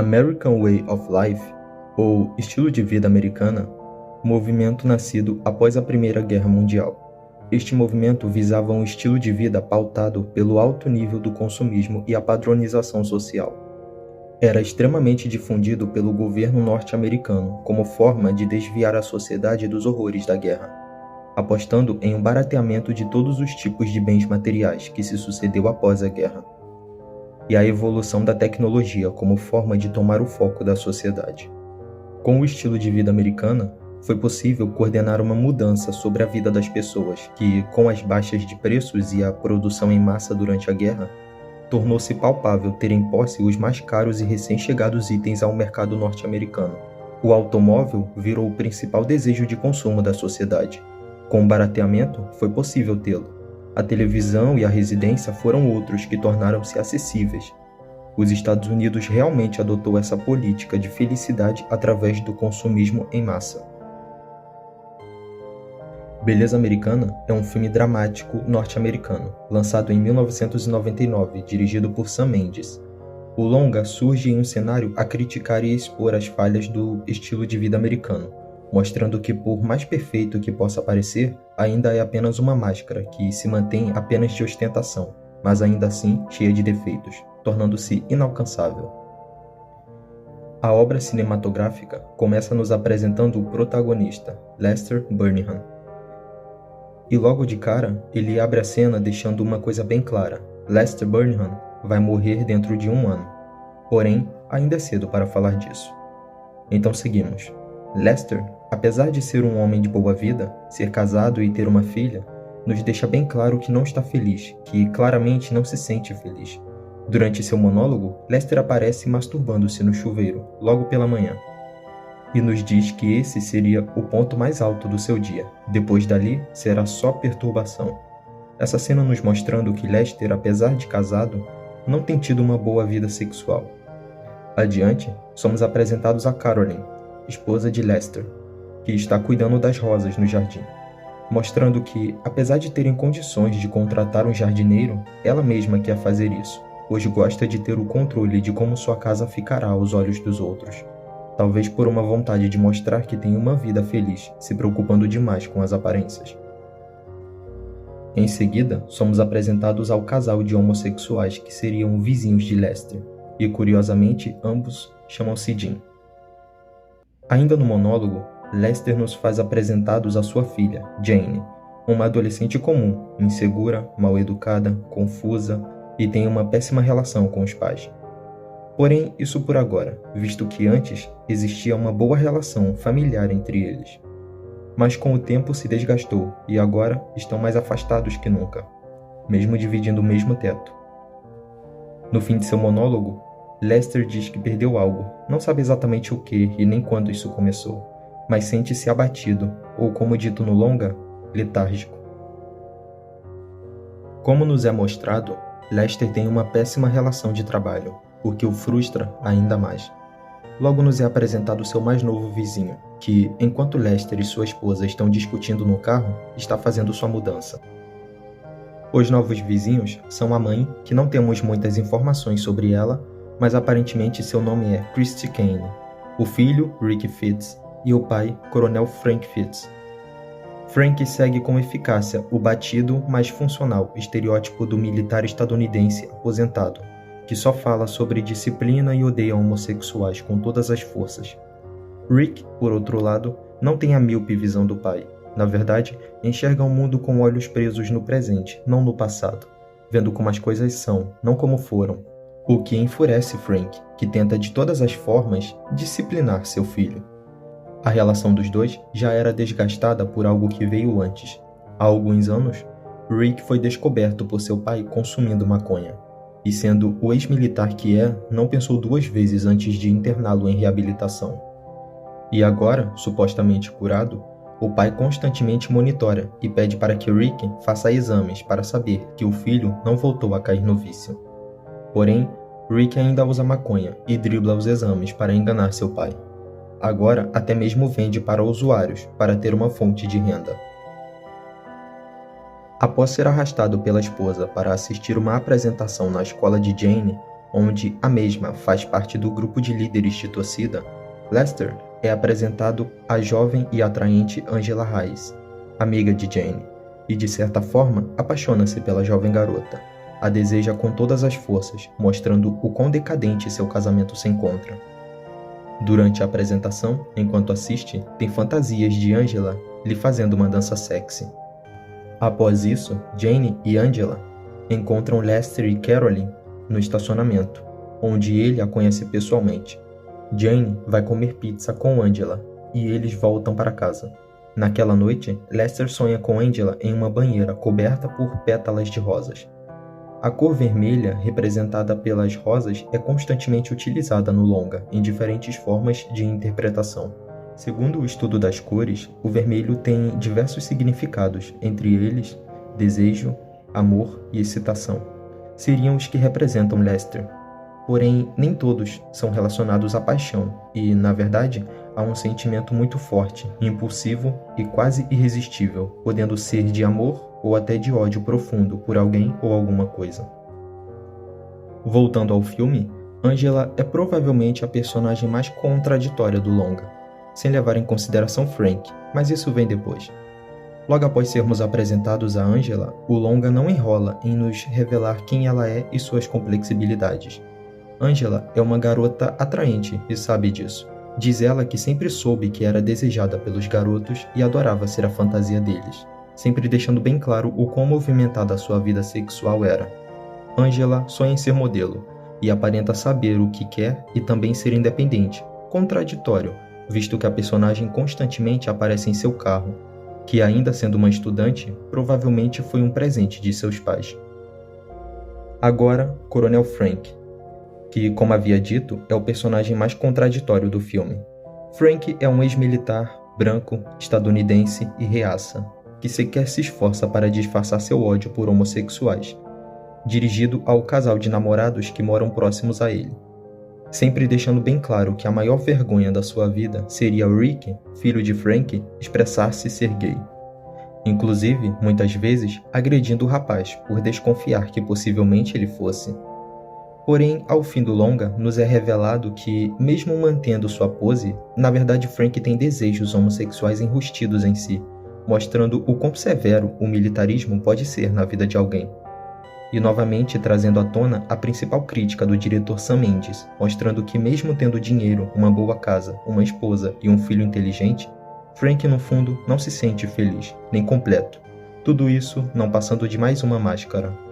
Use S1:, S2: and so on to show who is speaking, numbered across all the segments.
S1: American Way of Life, ou Estilo de Vida Americana, movimento nascido após a Primeira Guerra Mundial. Este movimento visava um estilo de vida pautado pelo alto nível do consumismo e a padronização social. Era extremamente difundido pelo governo norte-americano como forma de desviar a sociedade dos horrores da guerra, apostando em um barateamento de todos os tipos de bens materiais que se sucedeu após a guerra, e a evolução da tecnologia como forma de tomar o foco da sociedade. Com o estilo de vida americana, foi possível coordenar uma mudança sobre a vida das pessoas que, com as baixas de preços e a produção em massa durante a guerra, tornou-se palpável ter em posse os mais caros e recém-chegados itens ao mercado norte-americano. O automóvel virou o principal desejo de consumo da sociedade. Com o barateamento, foi possível tê-lo. A televisão e a residência foram outros que tornaram-se acessíveis. Os Estados Unidos realmente adotou essa política de felicidade através do consumismo em massa. Beleza Americana é um filme dramático norte-americano, lançado em 1999, dirigido por Sam Mendes. O longa surge em um cenário a criticar e expor as falhas do estilo de vida americano, mostrando que, por mais perfeito que possa parecer, ainda é apenas uma máscara que se mantém apenas de ostentação, mas ainda assim cheia de defeitos, tornando-se inalcançável. A obra cinematográfica começa nos apresentando o protagonista, Lester Burnham. E logo de cara, ele abre a cena deixando uma coisa bem clara: Lester Burnham vai morrer dentro de 1 ano. Porém, ainda é cedo para falar disso. Então seguimos. Lester, apesar de ser um homem de boa vida, ser casado e ter uma filha, nos deixa bem claro que não está feliz, que claramente não se sente feliz. Durante seu monólogo, Lester aparece masturbando-se no chuveiro, logo pela manhã, e nos diz que esse seria o ponto mais alto do seu dia. Depois dali, será só perturbação. Essa cena nos mostrando que Lester, apesar de casado, não tem tido uma boa vida sexual. Adiante, somos apresentados a Caroline, esposa de Lester, que está cuidando das rosas no jardim, mostrando que, apesar de terem condições de contratar um jardineiro, ela mesma quer fazer isso, pois gosta de ter o controle de como sua casa ficará aos olhos dos outros. Talvez por uma vontade de mostrar que tem uma vida feliz, se preocupando demais com as aparências. Em seguida, somos apresentados ao casal de homossexuais que seriam vizinhos de Lester, e curiosamente ambos chamam-se Jim. Ainda no monólogo, Lester nos faz apresentados a sua filha, Jane, uma adolescente comum, insegura, mal-educada, confusa e tem uma péssima relação com os pais. Porém, isso por agora, visto que antes existia uma boa relação familiar entre eles. Mas com o tempo se desgastou e agora estão mais afastados que nunca, mesmo dividindo o mesmo teto. No fim de seu monólogo, Lester diz que perdeu algo, não sabe exatamente o que e nem quando isso começou, mas sente-se abatido, ou como dito no longa, letárgico. Como nos é mostrado, Lester tem uma péssima relação de trabalho, o que o frustra ainda mais. Logo nos é apresentado seu mais novo vizinho, que, enquanto Lester e sua esposa estão discutindo no carro, está fazendo sua mudança. Os novos vizinhos são a mãe, que não temos muitas informações sobre ela, mas aparentemente seu nome é Christy Kane, o filho, Rick Fitz, e o pai, Coronel Frank Fitz. Frank segue com eficácia o batido, mas funcional estereótipo do militar estadunidense aposentado, que só fala sobre disciplina e odeia homossexuais com todas as forças. Rick, por outro lado, não tem a míope visão do pai. Na verdade, enxerga o mundo com olhos presos no presente, não no passado, vendo como as coisas são, não como foram. O que enfurece Frank, que tenta de todas as formas disciplinar seu filho. A relação dos dois já era desgastada por algo que veio antes. Há alguns anos, Rick foi descoberto por seu pai consumindo maconha. E sendo o ex-militar que é, não pensou 2 vezes antes de interná-lo em reabilitação. E agora, supostamente curado, o pai constantemente monitora e pede para que Rick faça exames para saber que o filho não voltou a cair no vício. Porém, Rick ainda usa maconha e dribla os exames para enganar seu pai. Agora até mesmo vende para usuários para ter uma fonte de renda. Após ser arrastado pela esposa para assistir uma apresentação na escola de Jane, onde a mesma faz parte do grupo de líderes de torcida, Lester é apresentado à jovem e atraente Angela Hayes, amiga de Jane, e de certa forma apaixona-se pela jovem garota. A deseja com todas as forças, mostrando o quão decadente seu casamento se encontra. Durante a apresentação, enquanto assiste, tem fantasias de Angela lhe fazendo uma dança sexy. Após isso, Jane e Angela encontram Lester e Caroline no estacionamento, onde ele a conhece pessoalmente. Jane vai comer pizza com Angela e eles voltam para casa. Naquela noite, Lester sonha com Angela em uma banheira coberta por pétalas de rosas. A cor vermelha, representada pelas rosas, é constantemente utilizada no longa, em diferentes formas de interpretação. Segundo o estudo das cores, o vermelho tem diversos significados, entre eles, desejo, amor e excitação. Seriam os que representam Lester. Porém, nem todos são relacionados à paixão e, na verdade, há um sentimento muito forte, impulsivo e quase irresistível, podendo ser de amor ou até de ódio profundo por alguém ou alguma coisa. Voltando ao filme, Angela é provavelmente a personagem mais contraditória do longa, sem levar em consideração Frank, mas isso vem depois. Logo após sermos apresentados a Angela, o longa não enrola em nos revelar quem ela é e suas complexibilidades. Angela é uma garota atraente e sabe disso. Diz ela que sempre soube que era desejada pelos garotos e adorava ser a fantasia deles, sempre deixando bem claro o quão movimentada a sua vida sexual era. Angela sonha em ser modelo e aparenta saber o que quer e também ser independente, contraditório, visto que a personagem constantemente aparece em seu carro, que ainda sendo uma estudante, provavelmente foi um presente de seus pais. Agora, Coronel Frank, que, como havia dito, é o personagem mais contraditório do filme. Frank é um ex-militar, branco, estadunidense e reaça, que sequer se esforça para disfarçar seu ódio por homossexuais, dirigido ao casal de namorados que moram próximos a ele, sempre deixando bem claro que a maior vergonha da sua vida seria Rick, filho de Frank, expressar-se ser gay. Inclusive, muitas vezes, agredindo o rapaz por desconfiar que possivelmente ele fosse. Porém, ao fim do longa, nos é revelado que, mesmo mantendo sua pose, na verdade Frank tem desejos homossexuais enrustidos em si, mostrando o quão severo o militarismo pode ser na vida de alguém. E novamente trazendo à tona a principal crítica do diretor Sam Mendes, mostrando que mesmo tendo dinheiro, uma boa casa, uma esposa e um filho inteligente, Frank no fundo não se sente feliz, nem completo. Tudo isso não passando de mais uma máscara.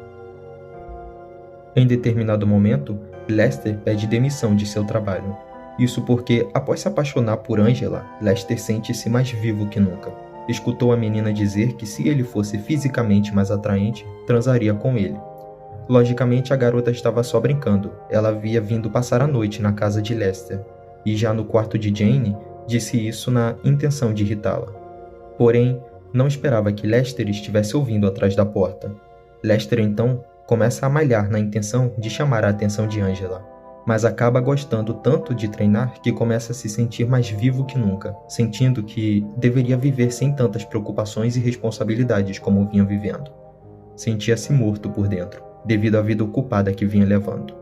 S1: Em determinado momento, Lester pede demissão de seu trabalho. Isso porque, após se apaixonar por Angela, Lester sente-se mais vivo que nunca. Escutou a menina dizer que se ele fosse fisicamente mais atraente, transaria com ele. Logicamente, a garota estava só brincando. Ela havia vindo passar a noite na casa de Lester, e já no quarto de Jane, disse isso na intenção de irritá-la. Porém, não esperava que Lester estivesse ouvindo atrás da porta. Lester, então, começa a malhar na intenção de chamar a atenção de Angela, mas acaba gostando tanto de treinar que começa a se sentir mais vivo que nunca, sentindo que deveria viver sem tantas preocupações e responsabilidades como vinha vivendo. Sentia-se morto por dentro, devido à vida ocupada que vinha levando.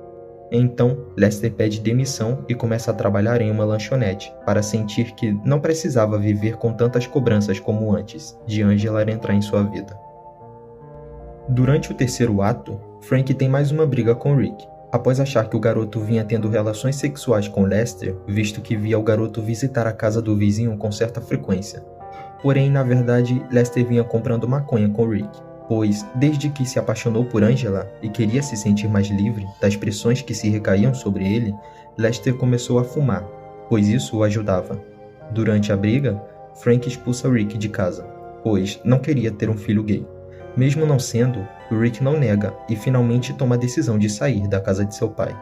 S1: Então, Lester pede demissão e começa a trabalhar em uma lanchonete, para sentir que não precisava viver com tantas cobranças como antes, de Angela entrar em sua vida. Durante o terceiro ato, Frank tem mais uma briga com Rick, após achar que o garoto vinha tendo relações sexuais com Lester, visto que via o garoto visitar a casa do vizinho com certa frequência. Porém, na verdade, Lester vinha comprando maconha com Rick, pois, desde que se apaixonou por Angela e queria se sentir mais livre das pressões que se recaíam sobre ele, Lester começou a fumar, pois isso o ajudava. Durante a briga, Frank expulsa Rick de casa, pois não queria ter um filho gay. Mesmo não sendo, Rick não nega e finalmente toma a decisão de sair da casa de seu pai.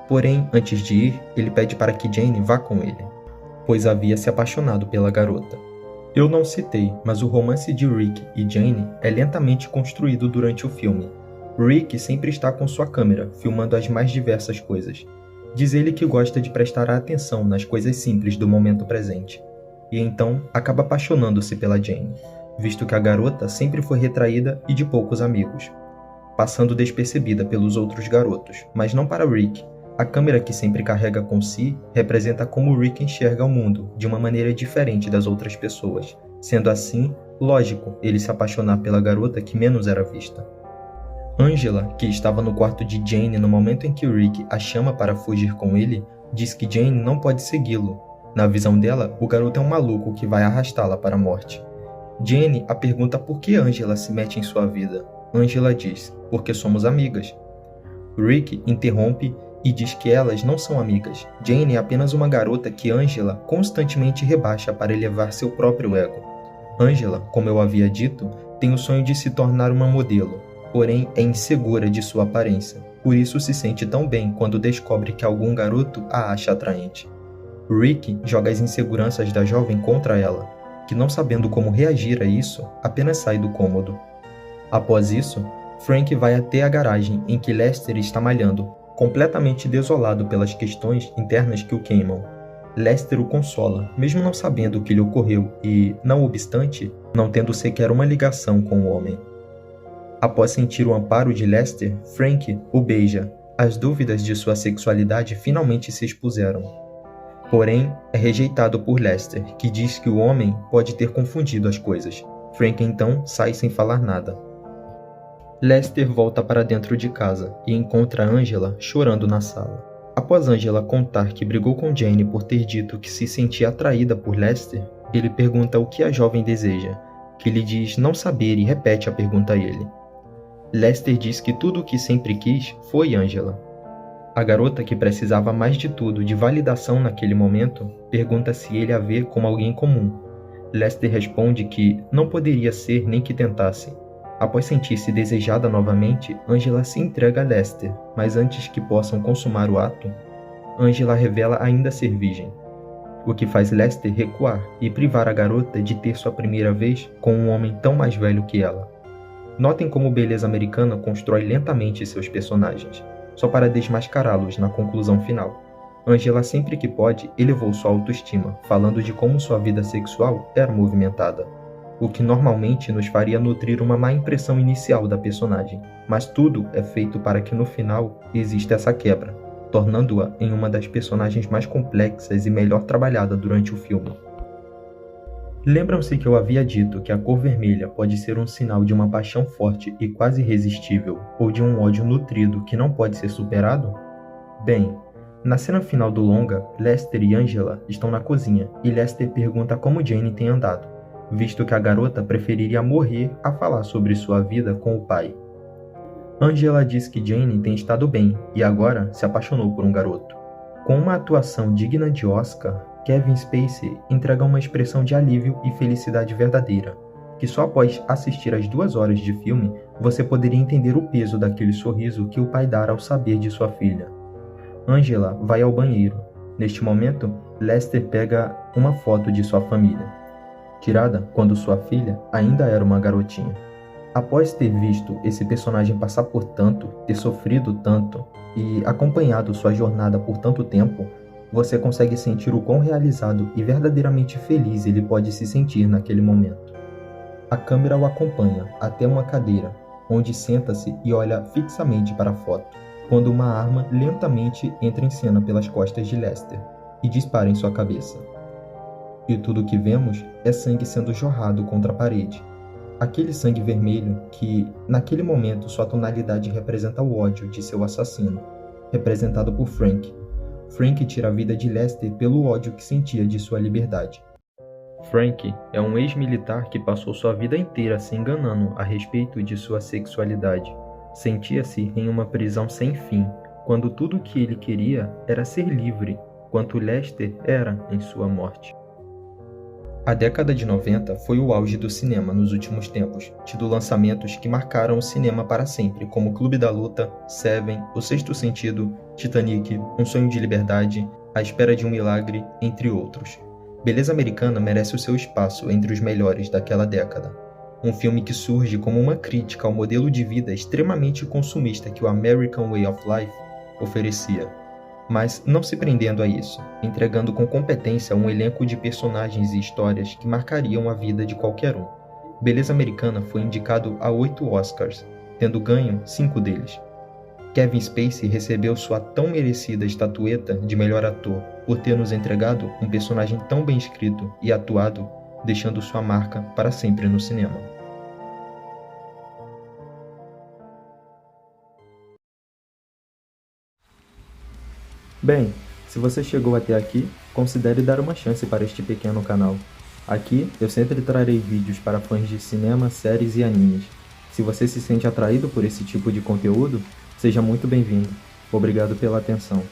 S1: Porém, antes de ir, ele pede para que Jane vá com ele, pois havia se apaixonado pela garota. Eu não citei, mas o romance de Rick e Jane é lentamente construído durante o filme. Rick sempre está com sua câmera, filmando as mais diversas coisas. Diz ele que gosta de prestar atenção nas coisas simples do momento presente. E então, acaba apaixonando-se pela Jane, visto que a garota sempre foi retraída e de poucos amigos, passando despercebida pelos outros garotos, mas não para Rick, A câmera que sempre carrega com si representa como Rick enxerga o mundo de uma maneira diferente das outras pessoas. Sendo assim, lógico ele se apaixonar pela garota que menos era vista. Angela, que estava no quarto de Jane no momento em que Rick a chama para fugir com ele, diz que Jane não pode segui-lo. Na visão dela, o garoto é um maluco que vai arrastá-la para a morte. Jane a pergunta por que Angela se mete em sua vida. Angela diz, porque somos amigas. Rick interrompe e diz que elas não são amigas. Jane é apenas uma garota que Angela constantemente rebaixa para elevar seu próprio ego. Angela, como eu havia dito, tem o sonho de se tornar uma modelo, porém é insegura de sua aparência. Por isso se sente tão bem quando descobre que algum garoto a acha atraente. Rick joga as inseguranças da jovem contra ela, que não sabendo como reagir a isso, apenas sai do cômodo. Após isso, Frank vai até a garagem em que Lester está malhando, completamente desolado pelas questões internas que o queimam. Lester o consola, mesmo não sabendo o que lhe ocorreu e, não obstante, não tendo sequer uma ligação com o homem. Após sentir o amparo de Lester, Frank o beija. As dúvidas de sua sexualidade finalmente se expuseram. Porém, é rejeitado por Lester, que diz que o homem pode ter confundido as coisas. Frank então sai sem falar nada. Lester volta para dentro de casa e encontra Angela chorando na sala. Após Angela contar que brigou com Jane por ter dito que se sentia atraída por Lester, ele pergunta o que a jovem deseja, que lhe diz não saber e repete a pergunta a ele. Lester diz que tudo o que sempre quis foi Angela. A garota, que precisava mais de tudo de validação naquele momento, pergunta se ele a vê como alguém comum. Lester responde que não poderia ser nem que tentasse. Após sentir-se desejada novamente, Angela se entrega a Lester, mas antes que possam consumar o ato, Angela revela ainda ser virgem, o que faz Lester recuar e privar a garota de ter sua primeira vez com um homem tão mais velho que ela. Notem como Beleza Americana constrói lentamente seus personagens, só para desmascará-los na conclusão final. Angela, sempre que pode, elevou sua autoestima, falando de como sua vida sexual era movimentada, o que normalmente nos faria nutrir uma má impressão inicial da personagem, mas tudo é feito para que no final exista essa quebra, tornando-a em uma das personagens mais complexas e melhor trabalhada durante o filme. Lembram-se que eu havia dito que a cor vermelha pode ser um sinal de uma paixão forte e quase irresistível, ou de um ódio nutrido que não pode ser superado? Bem, na cena final do longa, Lester e Angela estão na cozinha e Lester pergunta como Jane tem andado, visto que a garota preferiria morrer a falar sobre sua vida com o pai. Angela diz que Jane tem estado bem e agora se apaixonou por um garoto. Com uma atuação digna de Oscar, Kevin Spacey entrega uma expressão de alívio e felicidade verdadeira, que só após assistir às 2 horas de filme você poderia entender o peso daquele sorriso que o pai dá ao saber de sua filha. Angela vai ao banheiro. Neste momento, Lester pega uma foto de sua família, tirada quando sua filha ainda era uma garotinha. Após ter visto esse personagem passar por tanto, ter sofrido tanto e acompanhado sua jornada por tanto tempo, você consegue sentir o quão realizado e verdadeiramente feliz ele pode se sentir naquele momento. A câmera o acompanha até uma cadeira, onde senta-se e olha fixamente para a foto, quando uma arma lentamente entra em cena pelas costas de Lester e dispara em sua cabeça. E tudo o que vemos é sangue sendo jorrado contra a parede. Aquele sangue vermelho que, naquele momento, sua tonalidade representa o ódio de seu assassino, representado por Frank. Frank tira a vida de Lester pelo ódio que sentia de sua liberdade. Frank é um ex-militar que passou sua vida inteira se enganando a respeito de sua sexualidade. Sentia-se em uma prisão sem fim, quando tudo o que ele queria era ser livre, quanto Lester era em sua morte. A década de 90 foi o auge do cinema nos últimos tempos, tido lançamentos que marcaram o cinema para sempre, como Clube da Luta, Seven, O Sexto Sentido, Titanic, Um Sonho de Liberdade, A Espera de um Milagre, entre outros. Beleza Americana merece o seu espaço entre os melhores daquela década. Um filme que surge como uma crítica ao modelo de vida extremamente consumista que o American Way of Life oferecia, mas não se prendendo a isso, entregando com competência um elenco de personagens e histórias que marcariam a vida de qualquer um. Beleza Americana foi indicado a 8 Oscars, tendo ganho 5 deles. Kevin Spacey recebeu sua tão merecida estatueta de melhor ator por ter nos entregado um personagem tão bem escrito e atuado, deixando sua marca para sempre no cinema. Bem, se você chegou até aqui, considere dar uma chance para este pequeno canal. Aqui eu sempre trarei vídeos para fãs de cinema, séries e animes. Se você se sente atraído por esse tipo de conteúdo, seja muito bem-vindo. Obrigado pela atenção.